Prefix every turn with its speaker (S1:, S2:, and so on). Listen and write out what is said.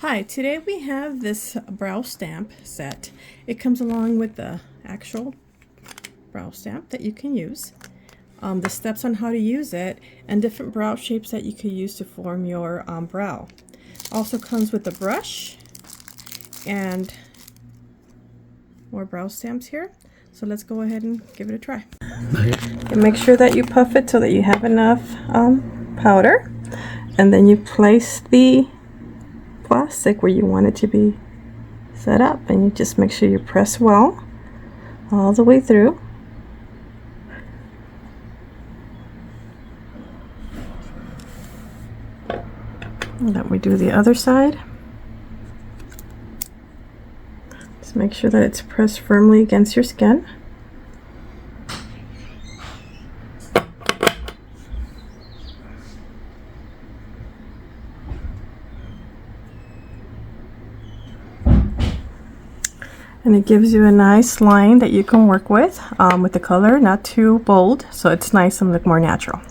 S1: Hi, today we have this brow stamp set. It comes along with the actual brow stamp that you can use, the steps on how to use it, and different brow shapes that you could use to form your brow. Also comes with a brush and more brow stamps here. So let's go ahead and give it a try. And make sure that you puff it so that you have enough powder, and then you place the plastic where you want it to be set up, and you just make sure you press well all the way through. And then we do the other side. Just make sure that it's pressed firmly against your skin. And it gives you a nice line that you can work with the color, not too bold, so it's nice and look more natural.